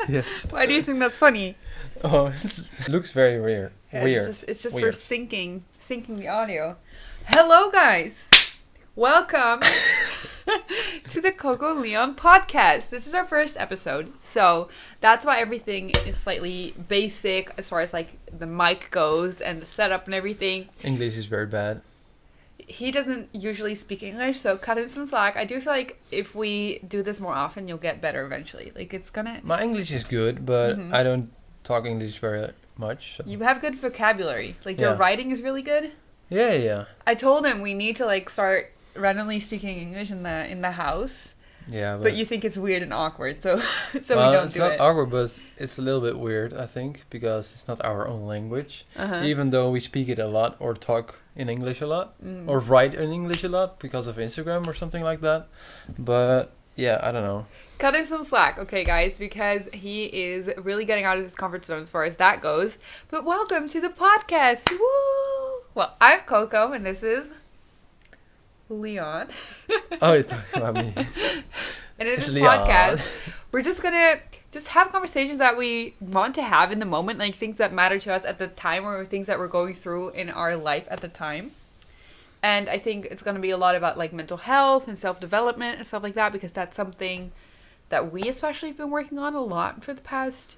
Yes. Why do you think that's funny? Oh, it looks very weird. Weird. It's just Weird. for syncing the audio. Hello, guys. Welcome to the Coco Leon Podcast. This is our first episode, so that's why everything is slightly basic as far as like the mic goes and the setup and everything. English is very bad. He doesn't usually speak English, so cut him some slack. I do feel like if we do this more often, you'll get better eventually. Like it's gonna. My English is good, but I don't talk English very much. So. You have good vocabulary. Like your writing is really good. Yeah. I told him we need to like start randomly speaking English in the house. Yeah, but you think it's weird and awkward, so we don't do it. It's not awkward, but it's a little bit weird, I think, because it's not our own language. Even though we speak it a lot or talk in English a lot or write in English a lot because of Instagram or something like that. But yeah, I don't know. Cut him some slack, okay, guys, because he is really getting out of his comfort zone as far as that goes. But welcome to the podcast. Woo! Well, I'm Coco, and this is...Leon. Oh, you're talking about me. And in this Leon. podcast, we're just gonna have conversations that we want to have in the moment, like things that matter to us at the time or things that we're going through in our life at the time. And I think it's gonna be a lot about like mental health and self-development and stuff like that, because that's something that we especially have been working on a lot for the past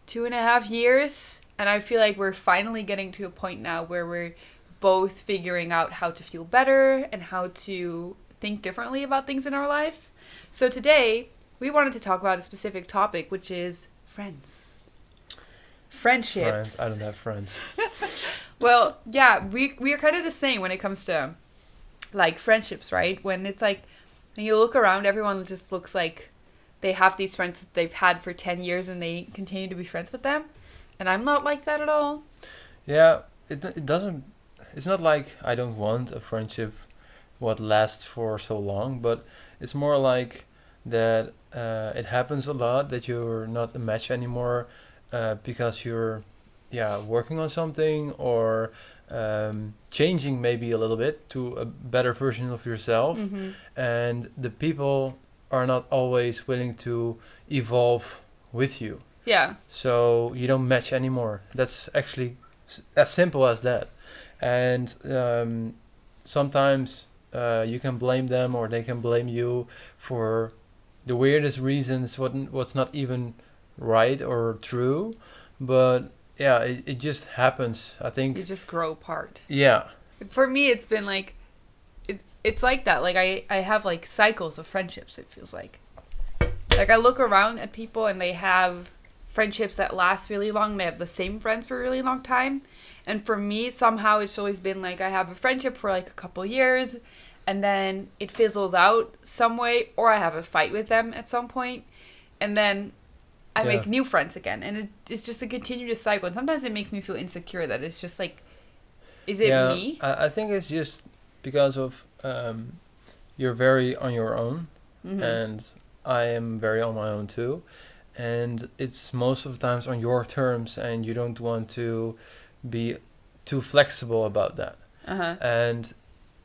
2.5 years. And I feel like we're finally getting to a point now where we're both figuring out how to feel better and how to think differently about things in our lives. So today, we wanted to talk about a specific topic, which is friends. Friendships. Friends. I don't have friends. Well, yeah, we are kind of the same when it comes to, like, friendships, right? When it's like, when you look around, everyone just looks like they have these friends that they've had for 10 years and they continue to be friends with them. And I'm not like that at all. Yeah, it doesn't... It's not like I don't want a friendship what lasts for so long, but it's more like that it happens a lot that you're not a match anymore because you're working on something or changing maybe a little bit to a better version of yourself, and the people are not always willing to evolve with you. Yeah. So you don't match anymore. That's actually as simple as that. And sometimes you can blame them or they can blame you for the weirdest reasons, what's not even right or true. But yeah, it just happens. I think You just grow apart. Yeah. For me, it's been like, it's like that. Like I have like cycles of friendships, it feels like. Like I look around at people and they have friendships that last really long. They have the same friends for a really long time. And for me, somehow it's always been like I have a friendship for like a couple years and then it fizzles out some way, or I have a fight with them at some point and then I make new friends again. And it's just a continuous cycle. And sometimes it makes me feel insecure that it's just like, is it me? I think it's just because of you're very on your own and I am very on my own too. And it's most of the times on your terms and you don't want to be too flexible about that. And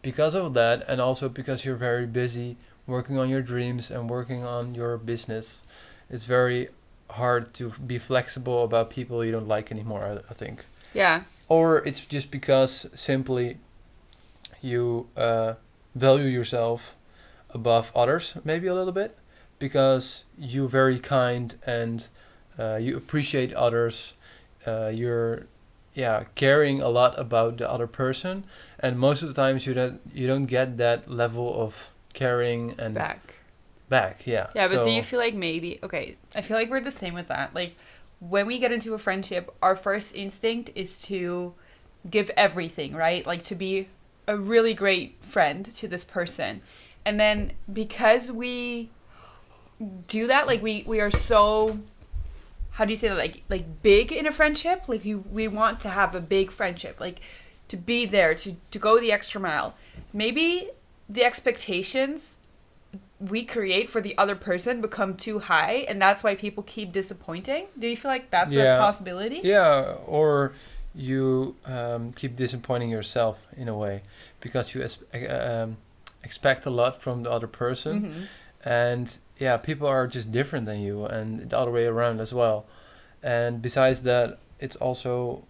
because of that, and also because you're very busy working on your dreams and working on your business, it's very hard to be flexible about people you don't like anymore, I think. Yeah. Or it's just because simply you value yourself above others maybe a little bit, because you're very kind and you appreciate others. You're caring a lot about the other person, and most of the times you don't get that level of caring and back. Yeah, but do you feel like maybe, okay, I feel like we're the same with that. Like when we get into a friendship, our first instinct is to give everything, right? Like to be a really great friend to this person, and then because we do that, like we are so, how do you say that, like big in a friendship, like we want to have a big friendship, like to be there, to go the extra mile. Maybe the expectations we create for the other person become too high, and that's why people keep disappointing. Do you feel like that's a possibility? Yeah, or you keep disappointing yourself in a way because you expect a lot from the other person, and yeah, people are just different than you, and the other way around as well. And besides that, it's also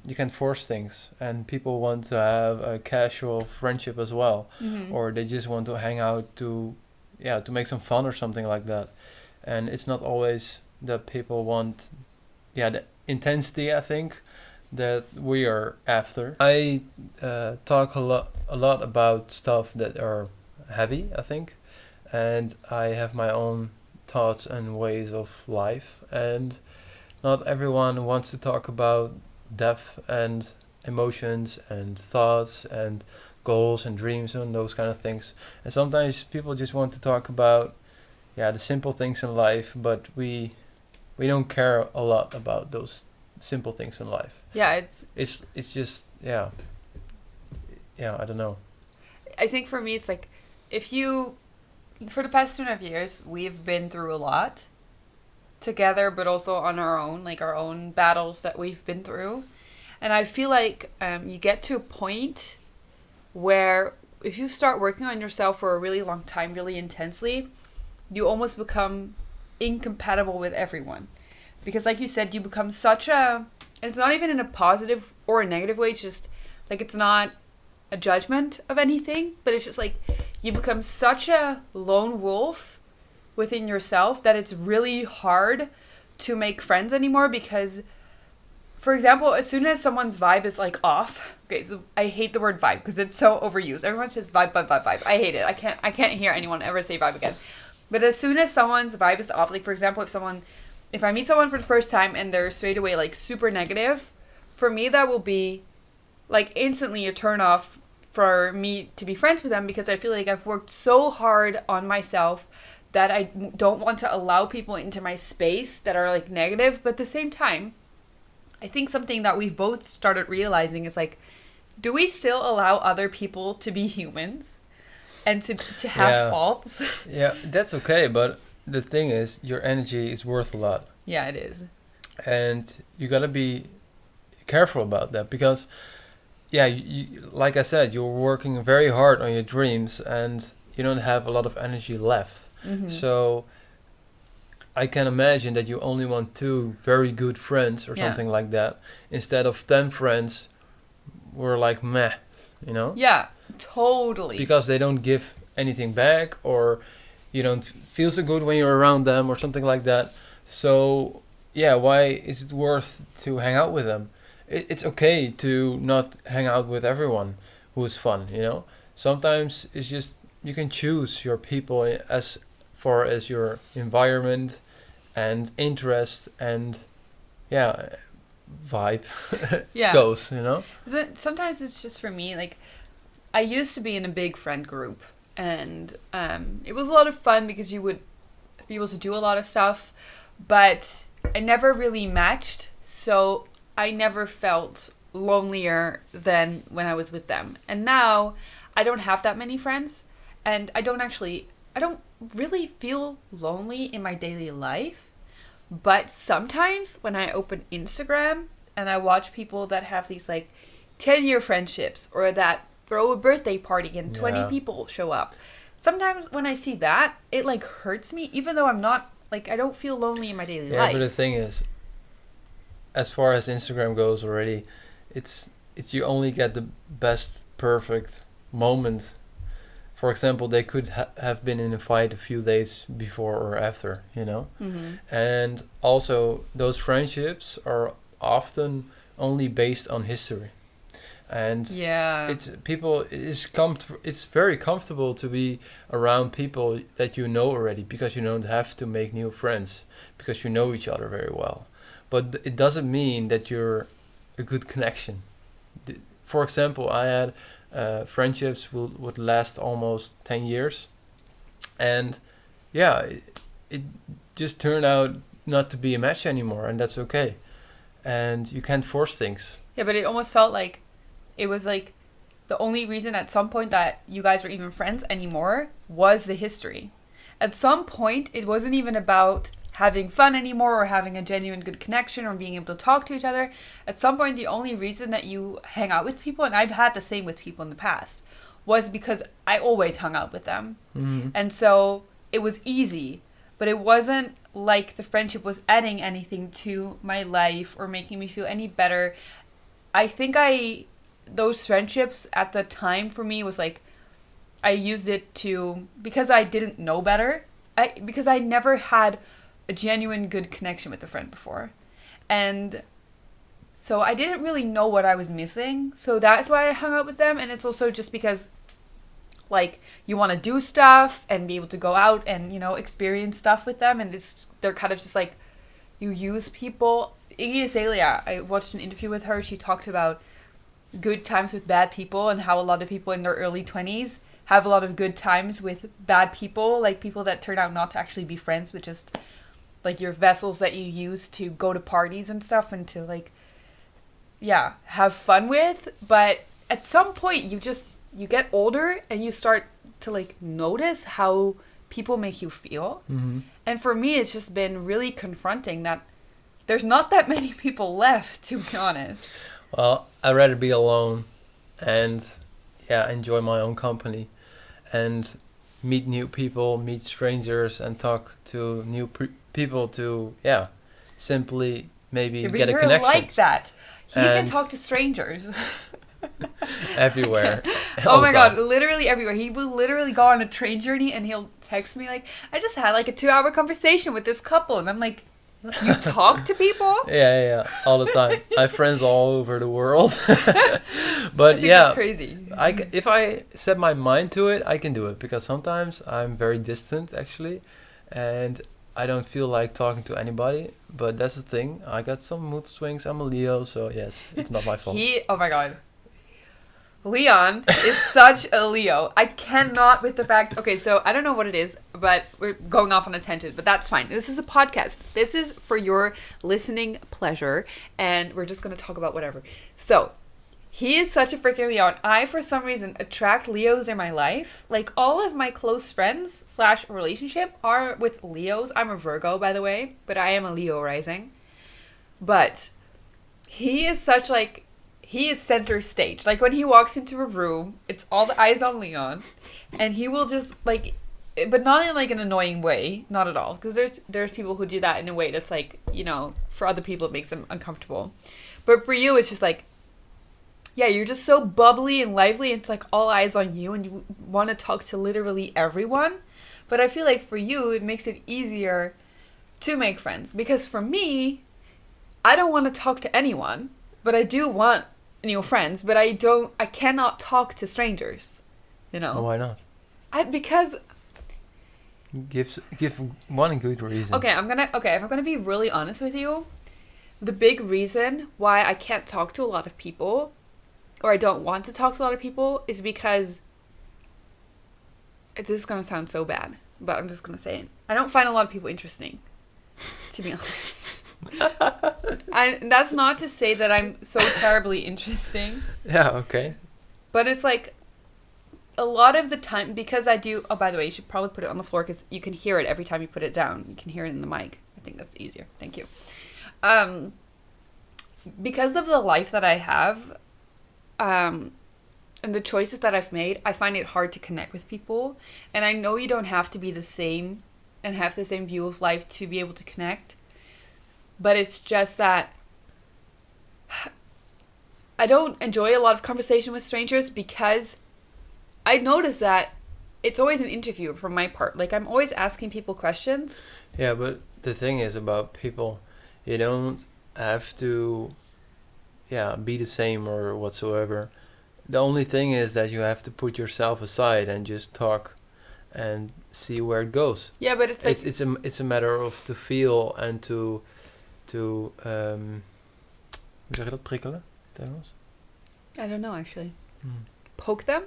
you can force things, and people want to have a casual friendship as well, or they just want to hang out to, yeah, to make some fun or something like that. And it's not always that people want, yeah, the intensity, I think, that we are after. I talk a lot about stuff that are heavy, I think, and I have my own thoughts and ways of life, and not everyone wants to talk about depth and emotions and thoughts and goals and dreams and those kind of things. And sometimes people just want to talk about, yeah, the simple things in life, but we don't care a lot about those simple things in life. Yeah, It's just, yeah, I don't know. I think for me, it's like, if you, for the past 2.5 years, we've been through a lot together, but also on our own, like our own battles that we've been through. And I feel like you get to a point where if you start working on yourself for a really long time, really intensely, you almost become incompatible with everyone. Because like you said, you become such a, and it's not even in a positive or a negative way, it's just like, it's not a judgment of anything, but it's just like you become such a lone wolf within yourself that it's really hard to make friends anymore. Because, for example, as soon as someone's vibe is like off, okay, so I hate the word vibe because it's so overused. Everyone says vibe. I hate it. I can't hear anyone ever say vibe again. But as soon as someone's vibe is off, like for example, if I meet someone for the first time and they're straight away like super negative, for me that will be like instantly a turn off for me to be friends with them, because I feel like I've worked so hard on myself that I don't want to allow people into my space that are like negative. But at the same time, I think something that we've both started realizing is like, do we still allow other people to be humans and to have faults? Yeah, that's okay, but the thing is, your energy is worth a lot. Yeah, it is. And you gotta be careful about that, because yeah, you, like I said, you're working very hard on your dreams and you don't have a lot of energy left. So I can imagine that you only want 2 very good friends or something like that, instead of 10 friends who are like meh, you know? Yeah, totally. Because they don't give anything back, or you don't feel so good when you're around them or something like that. So yeah, why is it worth to hang out with them? It's okay to not hang out with everyone who is fun, you know? Sometimes it's just, you can choose your people as far as your environment and interest and vibe goes, you know? Sometimes it's just, for me, like, I used to be in a big friend group, and it was a lot of fun because you would be able to do a lot of stuff, but I never really matched, so I never felt lonelier than when I was with them. And now I don't have that many friends, and I don't really feel lonely in my daily life. But sometimes when I open Instagram and I watch people that have these like 10-year friendships, or that throw a birthday party and 20 people show up, sometimes when I see that, it like hurts me, even though I'm not, like, I don't feel lonely in my daily life. Yeah, but the thing is, as far as Instagram goes already, it's you only get the best perfect moment. For example, they could have been in a fight a few days before or after, you know? And also, those friendships are often only based on history. And it's very comfortable to be around people that you know already, because you don't have to make new friends, because you know each other very well. But it doesn't mean that you're a good connection. For example, I had friendships would last almost 10 years. And it just turned out not to be a match anymore, and that's okay. And you can't force things. Yeah, but it almost felt like it was like the only reason at some point that you guys were even friends anymore was the history. At some point, it wasn't even about having fun anymore, or having a genuine good connection, or being able to talk to each other. At some point, the only reason that you hang out with people, and I've had the same with people in the past, was because I always hung out with them. And so it was easy, but it wasn't like the friendship was adding anything to my life or making me feel any better. I think those friendships at the time for me was like, I used it to, because I didn't know better, because I never had a genuine good connection with a friend before. And so I didn't really know what I was missing. So that's why I hung out with them. And it's also just because, like, you want to do stuff and be able to go out and, you know, experience stuff with them. And they're kind of just like, you use people. Iggy Azalea, I watched an interview with her. She talked about good times with bad people and how a lot of people in their early 20s have a lot of good times with bad people, like people that turn out not to actually be friends, but just like your vessels that you use to go to parties and stuff and to like, yeah, have fun with. But at some point you get older and you start to like notice how people make you feel. Mm-hmm. And for me, it's just been really confronting that there's not that many people left, to be honest. Well, I'd rather be alone and enjoy my own company and meet new people, meet strangers, and talk to new people to simply maybe get a connection. You're like that. He can And talk to strangers. everywhere. Oh my god, literally everywhere. He will literally go on a train journey and he'll text me like, I just had like a 2-hour conversation with this couple. And I'm like, you talk to people? Yeah, all the time. I have friends all over the world. But I think that's crazy. If I set my mind to it, I can do it. Because sometimes I'm very distant, actually. And I don't feel like talking to anybody. But that's the thing. I got some mood swings. I'm a Leo, so yes, it's not my fault. Oh my god. Leon is such a Leo. I cannot with the fact... Okay, so I don't know what it is, but we're going off on a tangent, but that's fine. This is a podcast. This is for your listening pleasure, and we're just going to talk about whatever. So, he is such a freaking Leo, and I, for some reason, attract Leos in my life. Like, all of my close friends / relationship are with Leos. I'm a Virgo, by the way, but I am a Leo rising. But he is such, like... He is center stage. Like, when he walks into a room, it's all the eyes on Leon. And he will just, like... But not in, like, an annoying way. Not at all. Because there's people who do that in a way that's, like, you know... For other people, it makes them uncomfortable. But for you, it's just, like... Yeah, you're just so bubbly and lively. And it's, like, all eyes on you. And you want to talk to literally everyone. But I feel like for you, it makes it easier to make friends. Because for me, I don't want to talk to anyone. But I do want... new friends, but I cannot talk to strangers, you know. Oh, why not? Because give one good reason. Okay, if I'm gonna be really honest with you, the big reason why I can't talk to a lot of people, or I don't want to talk to a lot of people, is because this is gonna sound so bad, but I'm just gonna say it. I don't find a lot of people interesting, to be honest. That's not to say that I'm so terribly interesting. Yeah, okay. But it's like a lot of the time, because I do... Oh, by the way, you should probably put it on the floor because you can hear it every time you put it down. You can hear it in the mic. I think that's easier. Thank you. Because of the life that I have, and the choices that I've made, I find it hard to connect with people. And I know you don't have to be the same and have the same view of life to be able to connect. But it's just that I don't enjoy a lot of conversation with strangers because I notice that it's always an interview from my part. Like, I'm always asking people questions. Yeah, but the thing is about people, you don't have to be the same or whatsoever. The only thing is that you have to put yourself aside and just talk and see where it goes. Yeah, but it's like... It's a matter of to feel and to hoe zeg je dat, prikkelen? Engels? I don't know, actually. Poke them?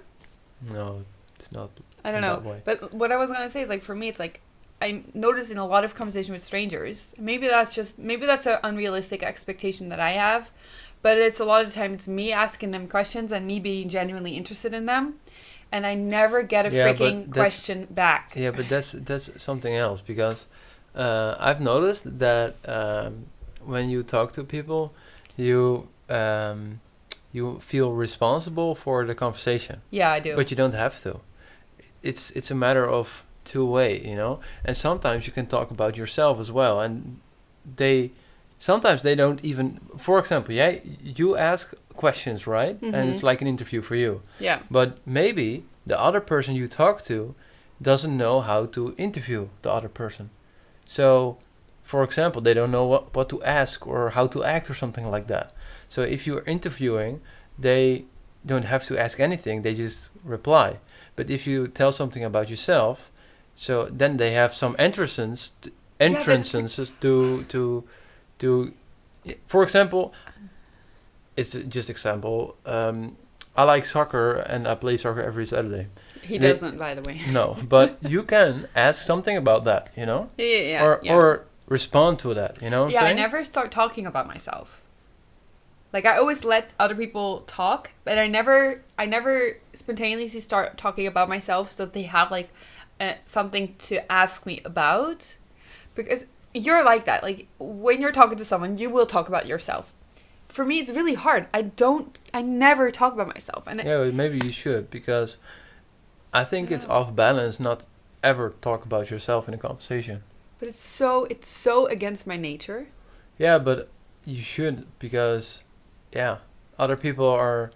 No, it's not. I don't know. But what I was going to say is, like, for me, it's like, I'm noticing a lot of conversation with strangers. Maybe that's an unrealistic expectation that I have. But it's a lot of the time, it's me asking them questions and me being genuinely interested in them. And I never get a freaking question back. Yeah, but that's something else, because I've noticed that when you talk to people, you feel responsible for the conversation. Yeah, I do. But you don't have to. It's a matter of two-way, you know. And sometimes you can talk about yourself as well, and sometimes they don't even. For example, yeah, you ask questions, right? And it's like an interview for you. Yeah. But maybe the other person you talk to doesn't know how to interview the other person. So, for example, they don't know what to ask or how to act or something like that. So if you're interviewing, they don't have to ask anything, they just reply. But if you tell something about yourself, so then they have some entrances to for example, it's just example, I like soccer and I play soccer every Saturday. He doesn't, by the way. No, but you can ask something about that, you know? Or respond to that, you know what I'm saying? I never start talking about myself. Like, I always let other people talk, but I never spontaneously start talking about myself so that they have, like, something to ask me about. Because you're like that. Like, when you're talking to someone, you will talk about yourself. For me, it's really hard. I never talk about myself. And but maybe you should, because I think it's off balance not ever talk about yourself in a conversation. But it's so against my nature. Yeah, but you should, because other people are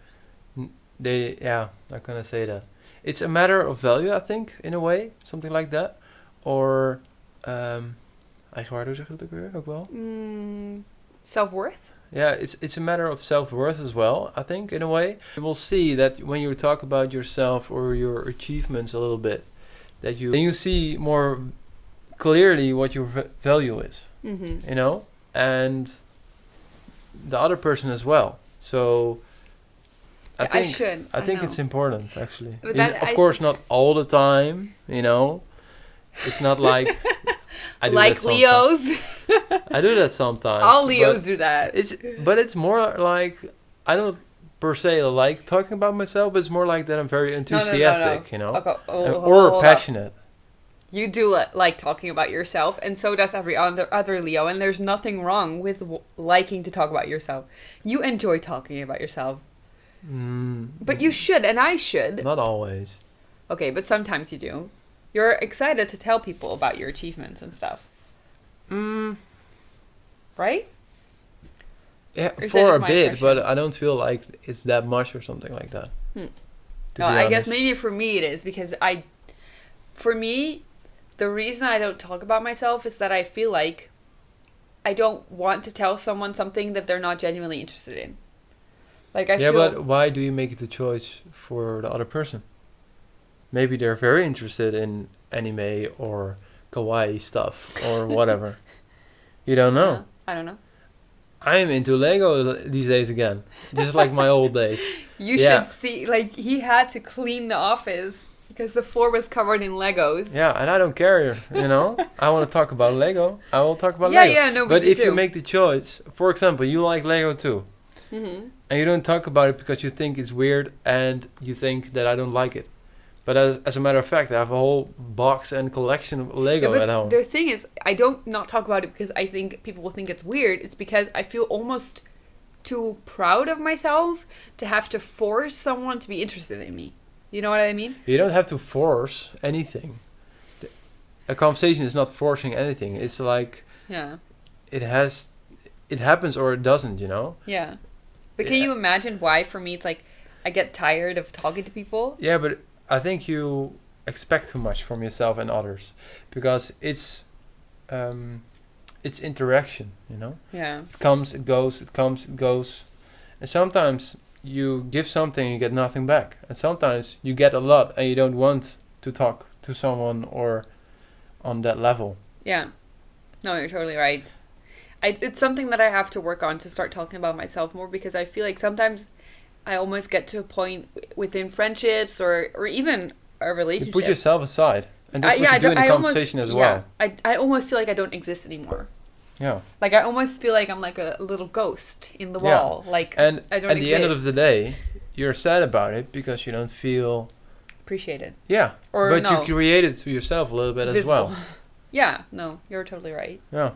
how can I say that? It's a matter of value, I think, in a way, something like that. Or eigenwaarde, zeg je dat ook weer? Ook wel? Self-worth? Yeah, it's a matter of self-worth as well, I think, in a way. You will see that when you talk about yourself or your achievements a little bit, then you see more clearly what your value is, you know, and the other person as well. So I think it's important, actually. Of course, not all the time, you know. It's not like I do like that Leos. I do that sometimes. All Leos do that. It's more like, I don't per se like talking about myself, but it's more like that I'm very enthusiastic, you know, okay. or passionate. You do like talking about yourself, and so does every other Leo, and there's nothing wrong with liking to talk about yourself. You enjoy talking about yourself. But you should, and I should. Not always. Okay, but sometimes you do. You're excited to tell people about your achievements and stuff. Right? Yeah, for a bit, but I don't feel like it's that much or something like that. No, I guess maybe for me it is, because for me, the reason I don't talk about myself is that I feel like I don't want to tell someone something that they're not genuinely interested in. Like, I feel... but why do you make it the choice for the other person? Maybe they're very interested in anime or kawaii stuff or whatever. You don't know. I don't know. I'm into Lego these days again, just like my old days. You should see, like, he had to clean the office because the floor was covered in Legos. Yeah, and I don't care, you know. I want to talk about Lego. I will talk about Lego. Yeah, no, but if you make the choice, for example, you like Lego too, and you don't talk about it because you think it's weird and you think that I don't like it. But as a matter of fact, I have a whole box and collection of Lego at home. The thing is, I don't not talk about it because I think people will think it's weird. It's because I feel almost too proud of myself to have to force someone to be interested in me. You know what I mean? You don't have to force anything. A conversation is not forcing anything. It's like... Yeah. It happens or it doesn't, you know? Yeah. But can you imagine why, for me, it's like I get tired of talking to people? Yeah, but... I think you expect too much from yourself and others, because it's interaction, you know. Yeah. It comes, it goes. It comes, it goes, and sometimes you give something and you get nothing back, and sometimes you get a lot and you don't want to talk to someone or on that level. Yeah. No, you're totally right. It's something that I have to work on to start talking about myself more, because I feel like sometimes I almost get to a point within friendships or even a relationship. You put yourself aside. And that's what you do in a conversation as well. I almost feel like I don't exist anymore. Yeah. Like, I almost feel like I'm like a little ghost in the wall. Like, and I don't at exist. the end of the day, you're sad about it because you don't feel... appreciated. Yeah. Or but you create it to yourself a little bit as well. Yeah. No, you're totally right. Yeah.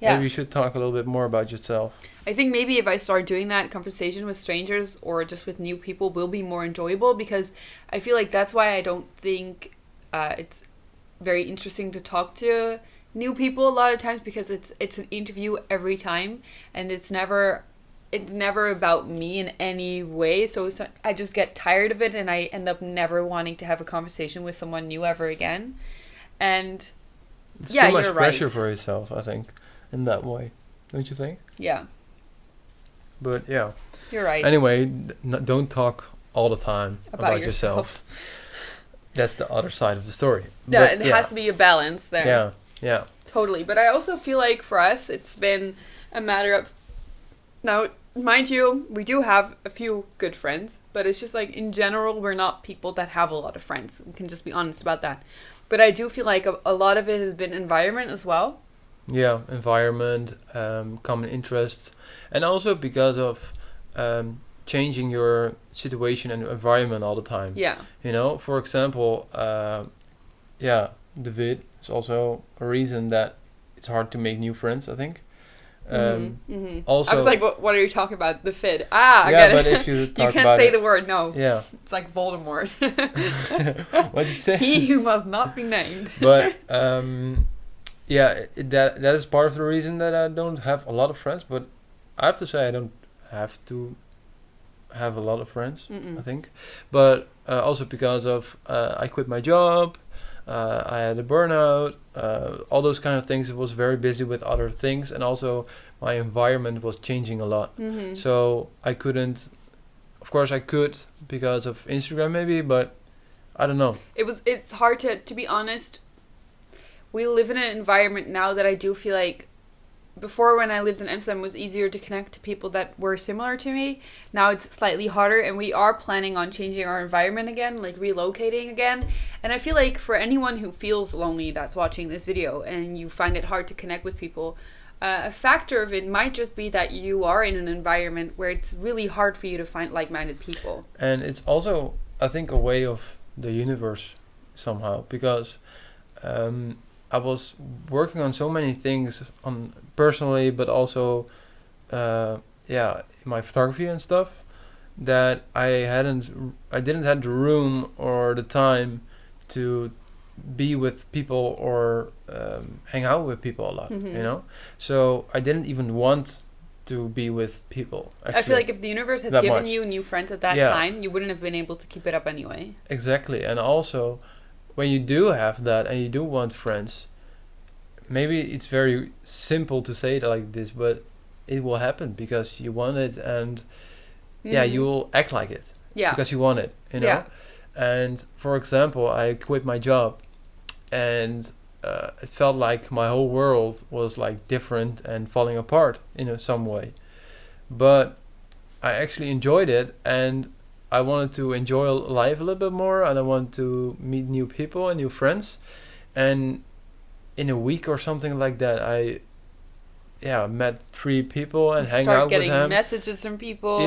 Maybe you should talk a little bit more about yourself. I think maybe if I start doing that, conversation with strangers or just with new people will be more enjoyable, because I feel like that's why I don't think it's very interesting to talk to new people a lot of times because it's an interview every time, and it's never about me in any way. So I just get tired of it, and I end up never wanting to have a conversation with someone new ever again. And It's yeah, too much you're pressure right. for yourself, I think, in that way. Don't you think? Yeah, But yeah. you're right. Anyway, don't talk all the time About yourself. That's the other side of the story. Yeah, But it has to be a balance there. Yeah, yeah. Totally. But I also feel like for us, it's been a matter of, now, mind you, we do have a few good friends, but it's just like in general, we're not people that have a lot of friends. We can just be honest about that. But I do feel like a lot of it has been environment as well. Yeah, environment, common interests, and also because of changing your situation and environment all the time. Yeah. You know, for example, David is also a reason that it's hard to make new friends, I think. Also, I was like, what are you talking about? The FID. I yeah, get but it. if you You talk can't about say it, the word, no. yeah. It's like Voldemort. What did you say? He who must not be named. But that is part of the reason that I don't have a lot of friends. But I have to say I don't have to have a lot of friends. I think, but also because of I quit my job, I had a burnout, all those kind of things. I was very busy with other things, and also my environment was changing a lot. So I couldn't. Of course, I could because of Instagram, maybe, but I don't know. It's hard to be honest. We live in an environment now that I do feel like before, when I lived in Amsterdam, it was easier to connect to people that were similar to me. Now it's slightly harder, and we are planning on changing our environment again, like relocating again. And I feel like for anyone who feels lonely that's watching this video and you find it hard to connect with people, a factor of it might just be that you are in an environment where it's really hard for you to find like-minded people. And it's also, I think, a way of the universe somehow, because I was working on so many things on personally, but also in my photography and stuff, that I didn't have the room or the time to be with people or hang out with people a lot, you know. So I didn't even want to be with people. Actually, I feel like if the universe had given you new friends at that time, you wouldn't have been able to keep it up anyway. Exactly. And also, when you do have that and you do want friends, maybe it's very simple to say it like this, but it will happen because you want it, and you will act like it because you want it, you know. And for example, I quit my job, and it felt like my whole world was like different and falling apart in some way, but I actually enjoyed it, and I wanted to enjoy life a little bit more, and I wanted to meet new people and new friends. And in a week or something like that, I met 3 people and hang out with them. Start getting messages from people.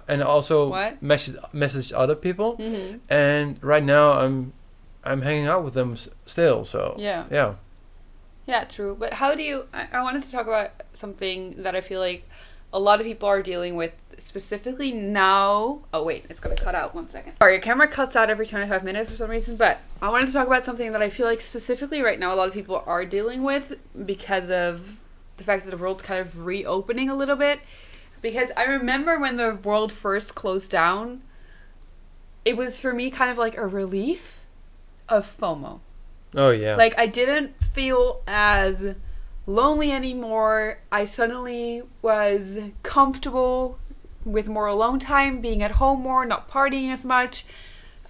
And also message other people. And right now I'm hanging out with them still. So yeah, true. But how do you? I wanted to talk about something that I feel like a lot of people are dealing with specifically now. Oh wait, it's gonna cut out 1 second. Sorry, your camera cuts out every 25 minutes for some reason, but I wanted to talk about something that I feel like specifically right now a lot of people are dealing with because of the fact that the world's kind of reopening a little bit. Because I remember when the world first closed down, it was for me kind of like a relief of FOMO. Oh yeah. Like I didn't feel as lonely anymore. I suddenly was comfortable with more alone time, being at home more, not partying as much,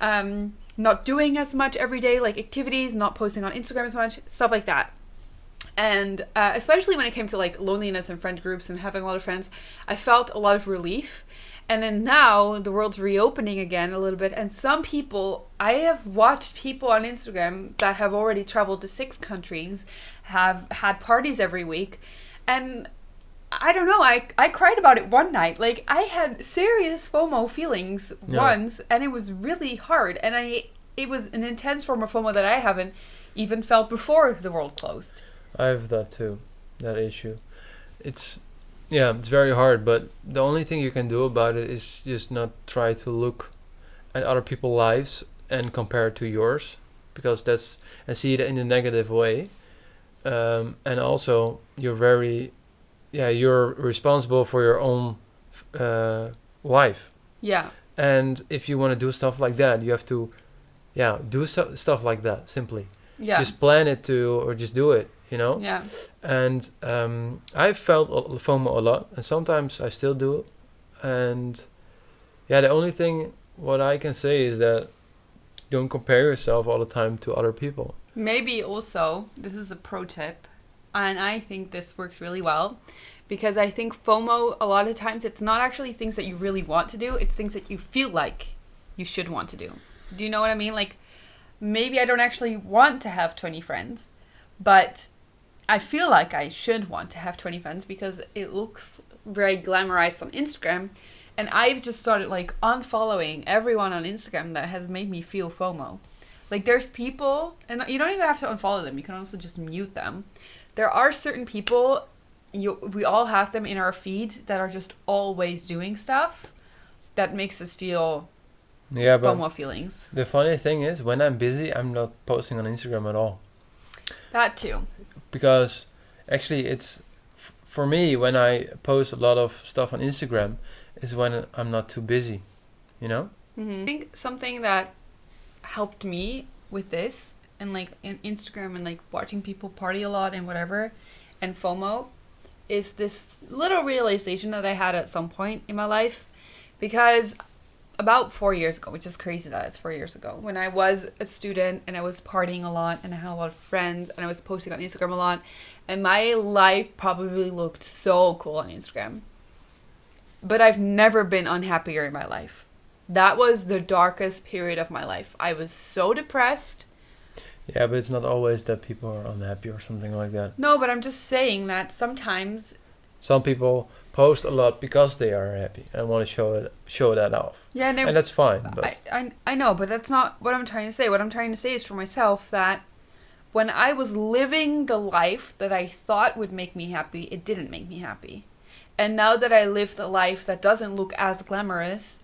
not doing as much every day, like activities, not posting on Instagram as much, stuff like that. And especially when it came to like loneliness and friend groups and having a lot of friends, I felt a lot of relief. And then now the world's reopening again a little bit, and some people, I have watched people on Instagram that have already traveled to 6 countries, have had parties every week, and I don't know, I cried about it one night. Like, I had serious FOMO feelings once, and it was really hard, and it was an intense form of FOMO that I haven't even felt before the world closed. I have that too, that issue. It's very hard, but the only thing you can do about it is just not try to look at other people's lives and compare it to yours, because that's, and see it in a negative way. And also you're responsible for your own life. Yeah. And if you want to do stuff like that, you have to do stuff like that simply. Yeah. Just plan it or just do it, you know. Yeah. And I felt FOMO a lot, and sometimes I still do. And the only thing what I can say is that don't compare yourself all the time to other people. Maybe also, this is a pro tip, and I think this works really well, because I think FOMO, a lot of times, it's not actually things that you really want to do, it's things that you feel like you should want to do. Do you know what I mean? Like, maybe I don't actually want to have 20 friends, but I feel like I should want to have 20 friends because it looks very glamorized on Instagram. And I've just started like unfollowing everyone on Instagram that has made me feel FOMO. Like there's people, and you don't even have to unfollow them. You can also just mute them. There are certain people, we all have them in our feeds that are just always doing stuff that makes us feel FOMO feelings. The funny thing is, when I'm busy, I'm not posting on Instagram at all. That too. Because actually it's, for me, when I post a lot of stuff on Instagram, is when I'm not too busy, you know? Mm-hmm. I think something that helped me with this, and like in Instagram and like watching people party a lot and whatever, and FOMO, is this little realization that I had at some point in my life. Because about 4 years ago, which is crazy that it's 4 years ago, when I was a student and I was partying a lot and I had a lot of friends and I was posting on Instagram a lot, and my life probably looked so cool on Instagram. But I've never been unhappier in my life. That was the darkest period of my life. I was so depressed. Yeah, but it's not always that people are unhappy or something like that. No, but I'm just saying that sometimes some people post a lot because they are happy and want to show that off. Yeah, and that's fine. But I know, but that's not what I'm trying to say. What I'm trying to say is for myself that when I was living the life that I thought would make me happy, it didn't make me happy. And now that I live the life that doesn't look as glamorous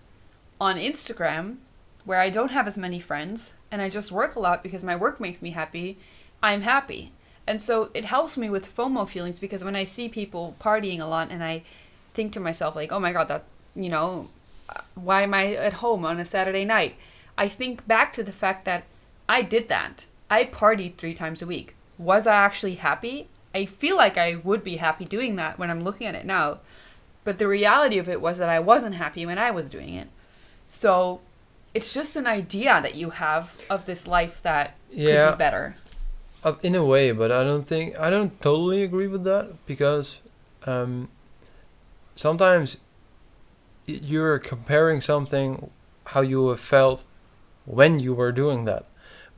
on Instagram, where I don't have as many friends, and I just work a lot because my work makes me happy, I'm happy. And so it helps me with FOMO feelings, because when I see people partying a lot and I think to myself like, oh my God, that, you know, why am I at home on a Saturday night? I think back to the fact that I did that. I partied 3 times a week. Was I actually happy? I feel like I would be happy doing that when I'm looking at it now. But the reality of it was that I wasn't happy when I was doing it. So it's just an idea that you have of this life that could be better. In a way, but I don't totally agree with that, because sometimes you're comparing something how you have felt when you were doing that,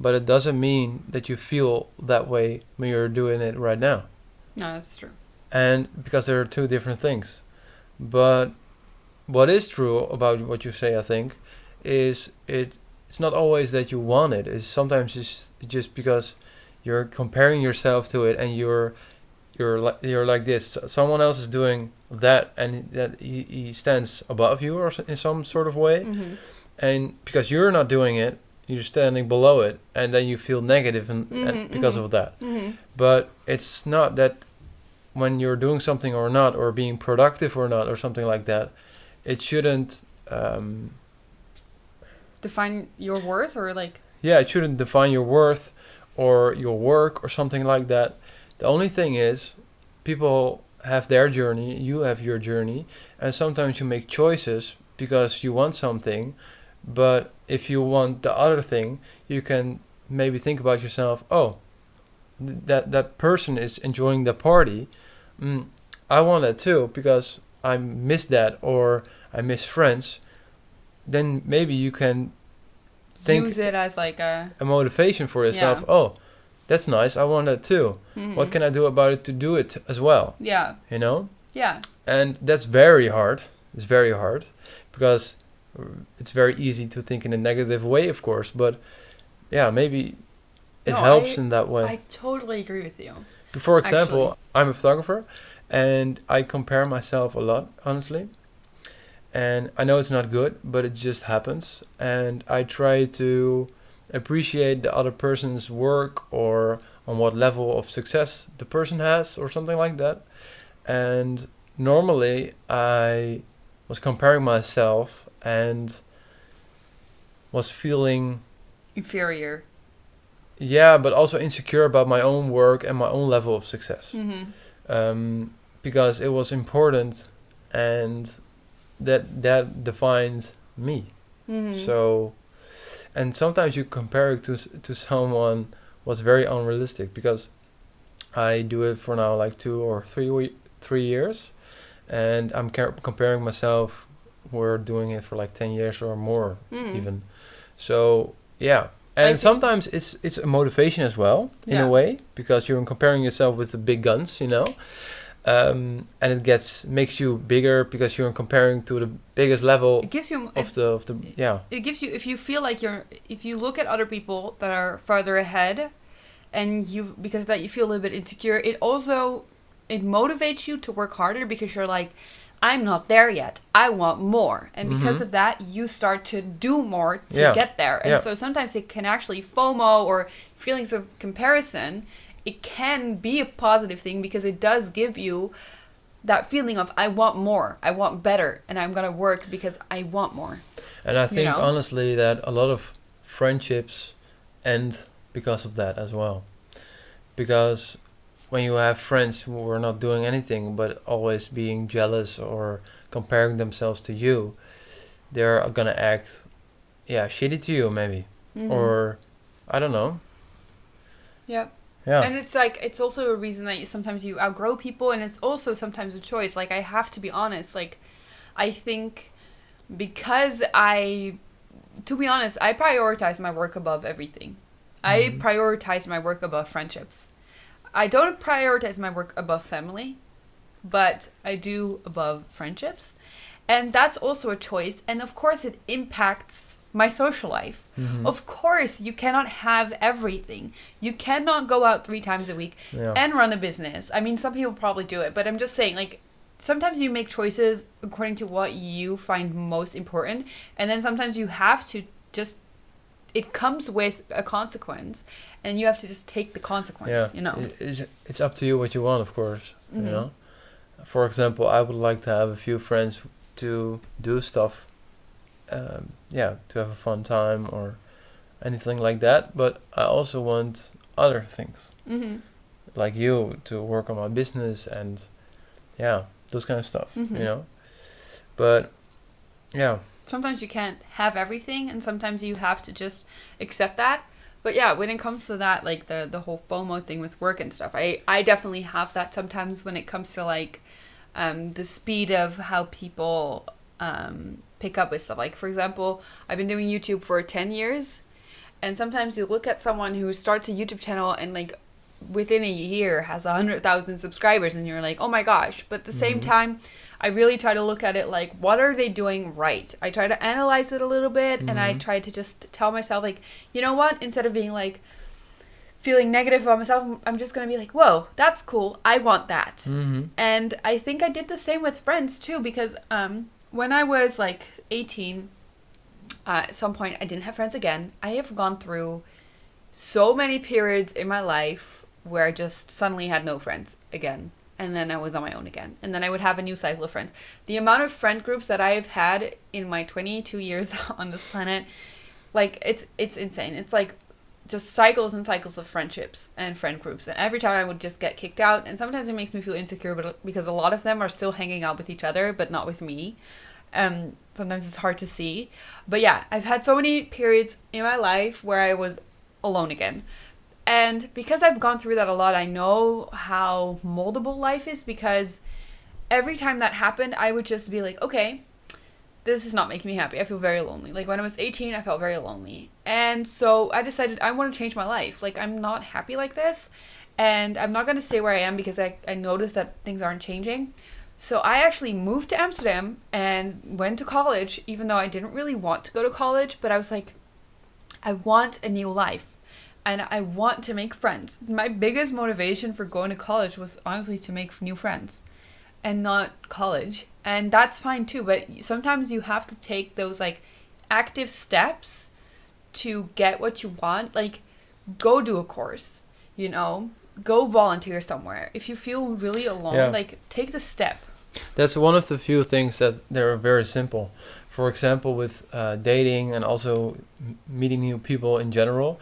but it doesn't mean that you feel that way when you're doing it right now. No, that's true. And because there are 2 different things. But what is true about what you say, I think, is it's not always that you want it. It's sometimes it's just because you're comparing yourself to it, and you're like this. Someone else is doing that, and that he stands above you or in some sort of way. Mm-hmm. And because you're not doing it, you're standing below it, and then you feel negative and because of that. Mm-hmm. But it's not that when you're doing something or not, or being productive or not, or something like that, it shouldn't define your worth, or like... Yeah, it shouldn't define your worth or your work or something like that. The only thing is, people have their journey, you have your journey, and sometimes you make choices because you want something. But if you want the other thing, you can maybe think about yourself, oh, that person is enjoying the party. I want that too, because I miss that, or I miss friends. Then maybe you can use it as like a motivation for yourself. Yeah. Oh, that's nice. I want that too. Mm-hmm. What can I do about it to do it as well? Yeah. You know? Yeah. And that's very hard. It's very hard, because it's very easy to think in a negative way, of course. But yeah, maybe it helps in that way. I totally agree with you. For example, I'm a photographer, and I compare myself a lot, honestly. And I know it's not good, but it just happens. And I try to appreciate the other person's work or on what level of success the person has or something like that. And normally I was comparing myself and was feeling, inferior. yeah, but also insecure about my own work and my own level of success. Because it was important, and that defines me. So, and sometimes you compare it to someone was very unrealistic, because I do it for now like 3 years, and I'm comparing myself. We're doing it for like 10 years or more even. So yeah, and sometimes it's a motivation as well in a way, because you're comparing yourself with the big guns, and it makes you bigger because you're comparing to the biggest level. It gives you of the yeah. It gives you, if you feel like if you look at other people that are farther ahead, and because of that you feel a little bit insecure, it motivates you to work harder, because you're like, I'm not there yet, I want more, and because of that you start to do more to get there. And so sometimes it can actually, FOMO or feelings of comparison, it can be a positive thing, because it does give you that feeling of, I want more, I want better, and I'm gonna work because I want more. And I think honestly that a lot of friendships end because of that as well. Because when you have friends who are not doing anything but always being jealous or comparing themselves to you, they're gonna act shitty to you maybe. Or I don't know. Yeah. Yeah. And it's like, it's also a reason that sometimes you outgrow people, and it's also sometimes a choice. Like, I have to be honest, like, I think because to be honest, I prioritize my work above everything. I prioritize my work above friendships. I don't prioritize my work above family, but I do above friendships. And that's also a choice. And of course it impacts my social life. Of course, you cannot have everything. You cannot go out 3 times a week and run a business. I mean, some people probably do it, but I'm just saying, like, sometimes you make choices according to what you find most important. And then sometimes you have to just, it comes with a consequence, and you have to just take the consequence, It's up to you what you want, of course, For example, I would like to have a few friends to do stuff, to have a fun time or anything like that, but I also want other things, like you, to work on my business and those kind of stuff, but sometimes you can't have everything, and sometimes you have to just accept that. But when it comes to that, like the whole FOMO thing with work and stuff, I definitely have that sometimes when it comes to like the speed of how people pick up with stuff. Like, for example, I've been doing YouTube for 10 years, and sometimes you look at someone who starts a YouTube channel and like within a year has 100,000 subscribers, and you're like, oh my gosh. But at the same time, I really try to look at it like, what are they doing right? I try to analyze it a little bit, and I try to just tell myself, like, you know what, instead of being like feeling negative about myself, I'm just gonna be like, whoa, that's cool, I want that. And I think I did the same with friends too, because when I was like 18, at some point I didn't have friends again. I have gone through so many periods in my life where I just suddenly had no friends again, and then I was on my own again, and then I would have a new cycle of friends. The amount of friend groups that I've had in my 22 years on this planet, like, it's insane. It's like just cycles and cycles of friendships and friend groups, and every time I would just get kicked out, and sometimes it makes me feel insecure, but because a lot of them are still hanging out with each other but not with me. Sometimes it's hard to see, but I've had so many periods in my life where I was alone again. And because I've gone through that a lot, I know how moldable life is, because every time that happened, I would just be like, okay, this is not making me happy. I feel very lonely. Like, when I was 18, I felt very lonely. And so I decided I want to change my life. Like, I'm not happy like this, and I'm not going to stay where I am, because I noticed that things aren't changing. So I actually moved to Amsterdam and went to college, even though I didn't really want to go to college, but I was like, I want a new life. And I want to make friends. My biggest motivation for going to college was honestly to make new friends and not college. And that's fine too. But sometimes you have to take those like active steps to get what you want, like, go do a course, you know, go volunteer somewhere. If you feel really alone, like, take the step. That's one of the few things that they're very simple. For example, with dating and also meeting new people in general,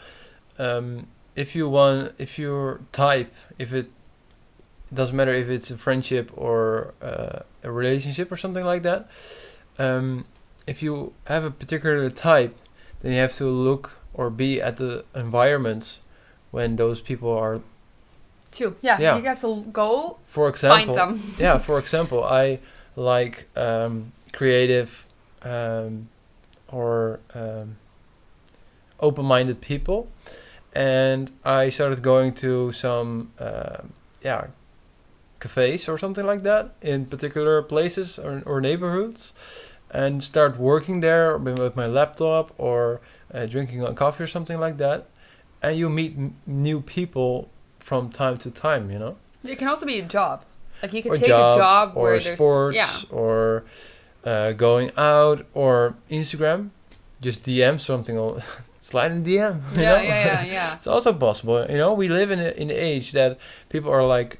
if your type, if it doesn't matter if it's a friendship or a relationship or something like that, if you have a particular type, then you have to look or be at the environments when those people are. Yeah. You have to go. For example, find them. For example, I like creative or open-minded people, and I started going to some cafes or something like that in particular places or neighborhoods, and start working there with my laptop or drinking a coffee or something like that, and you meet new people from time to time, you know. It can also be a job. Like, you can or take a job or where there's sports or going out or Instagram, just DM something or slide in DM. You know? Yeah. It's also possible. You know, we live in an age that people are like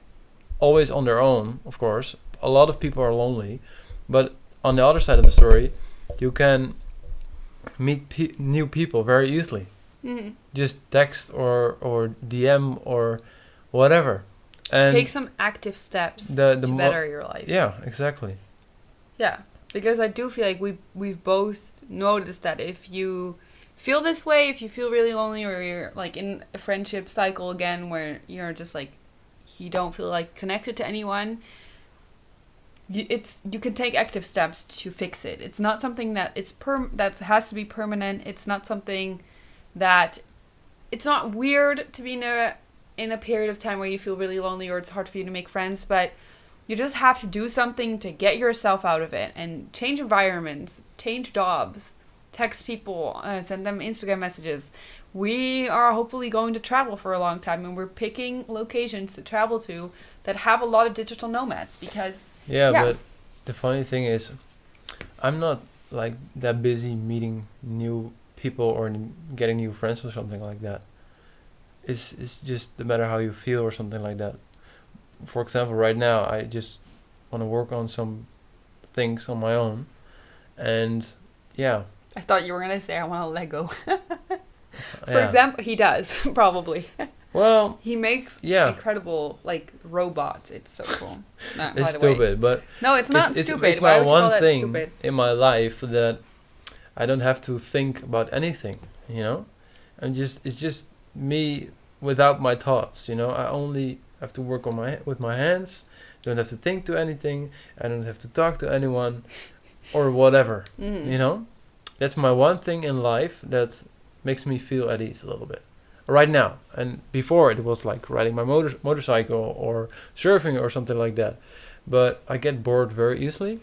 always on their own. Of course, a lot of people are lonely, but on the other side of the story, you can meet new people very easily. Mm-hmm. Just text or DM or whatever. And take some active steps to better your life. Yeah, exactly. Yeah, because I do feel like we've both noticed that if you feel this way, if you feel really lonely, or you're like in a friendship cycle again where you're just like, you don't feel like connected to anyone, you can take active steps to fix it. It's not something that that has to be permanent. It's not something that, it's not weird to be in a period of time where you feel really lonely or it's hard for you to make friends, but you just have to do something to get yourself out of it and change environments, change jobs, text people, send them Instagram messages. We are hopefully going to travel for a long time, and we're picking locations to travel to that have a lot of digital nomads because... Yeah, but the funny thing is, I'm not like that busy meeting new people or getting new friends or something like that. It's just no matter how you feel or something like that. For example, right now I just want to work on some things on my own, and yeah. I thought you were gonna say I want a Lego. For example, he does probably. Well, he makes incredible like robots. It's so cool. It's stupid, but no, it's not stupid. It's my one thing in my life that I don't have to think about anything. You know, it's just me without my thoughts. You know, I only have to work on with my hands. Don't have to think to anything. I don't have to talk to anyone or whatever. Mm-hmm. You know, that's my one thing in life that makes me feel at ease a little bit right now. And before it was like riding my motorcycle or surfing or something like that. But I get bored very easily.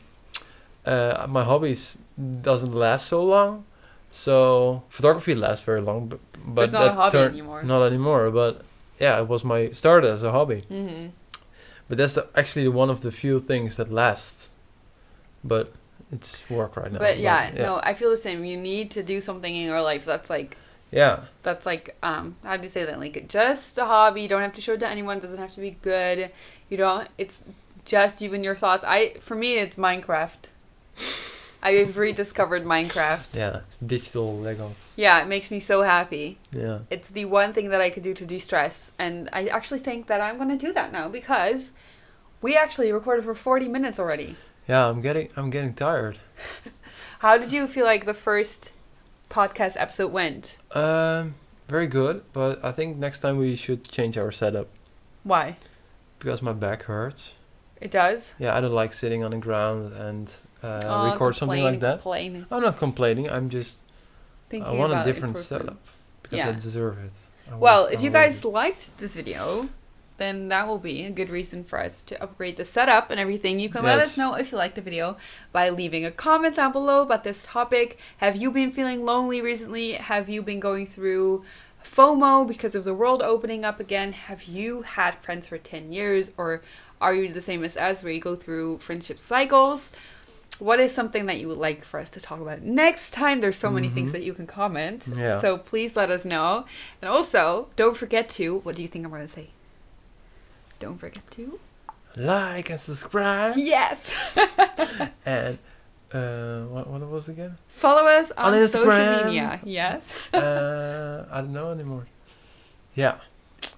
My hobbies doesn't last so long. So photography lasts very long, but it's not a hobby anymore. Not anymore. But yeah, it was my start as a hobby. Mm-hmm. But that's actually one of the few things that lasts. But it's work right now. But no, I feel the same. You need to do something in your life that's like. Yeah. That's like, how do you say that? Like, just a hobby. You don't have to show it to anyone. It doesn't have to be good. You don't. It's just you and your thoughts. For me, it's Minecraft. I've rediscovered Minecraft. Yeah, it's digital Lego. Yeah, it makes me so happy. Yeah. It's the one thing that I could do to de-stress. And I actually think that I'm going to do that now because we actually recorded for 40 minutes already. Yeah, I'm getting tired. How did you feel like the first podcast episode went? Very good, but I think next time we should change our setup. Why? Because my back hurts. It does? Yeah, I don't like sitting on the ground and record something like that. I'm not complaining. I'm just I want a different setup because I deserve it. Well, if you guys liked this video, then that will be a good reason for us to upgrade the setup and everything. You can let us know if you liked the video by leaving a comment down below about this topic. Have you been feeling lonely recently? Have you been going through FOMO because of the world opening up again? Have you had friends for 10 years? Or are you the same as us where you go through friendship cycles? what is something that you would like for us to talk about next time? There's so many things that you can comment. Yeah. So please let us know. And also, don't forget to, what do you think I'm going to say? Don't forget to like and subscribe. Yes. And what was it again? Follow us on social Instagram. media. Yes. I don't know anymore. Yeah.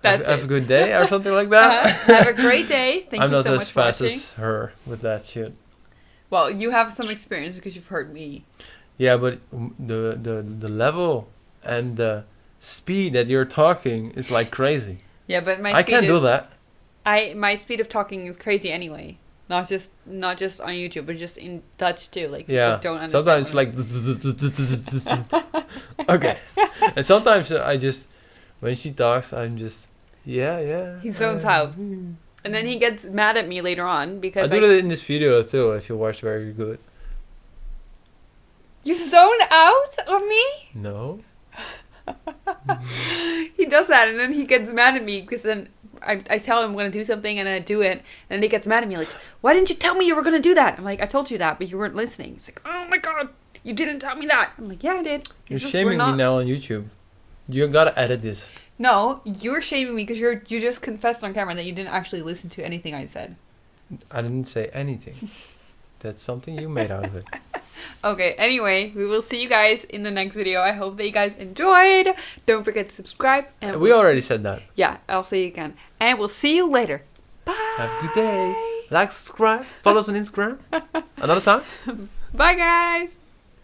That's have it. a good day or something like that. Have a great day. Thank I'm you not so as much for fast watching. as her with that shit. Well, you have some experience because you've heard me. Yeah, but the level and the speed that you're talking is like crazy. Yeah, but I can't do that. My speed of talking is crazy anyway. Not just on YouTube, but just in Dutch too. Like Yeah. people don't understand. Sometimes it's like okay. And sometimes I just when she talks, I'm just yeah. He zones out. And then he gets mad at me later on I because do that in this video too. If you watch very good. You zone out on me? No. He does that and then he gets mad at me because then I tell him I'm going to do something and I do it. And then he gets mad at me like, why didn't you tell me you were going to do that? I'm like, I told you that, but you weren't listening. He's like, oh my God, you didn't tell me that. I'm like, yeah, I did. You're just shaming were me not- now on YouTube. You gotta edit this. No, you're shaming me because you just confessed on camera that you didn't actually listen to anything I said. I didn't say anything. That's something you made out of it. Okay, anyway, we will see you guys in the next video. I hope that you guys enjoyed. Don't forget to subscribe. And We already said that. Yeah, I'll say it again. And we'll see you later. Bye. Have a good day. Like, subscribe, follow us on Instagram. Another time. Bye, guys.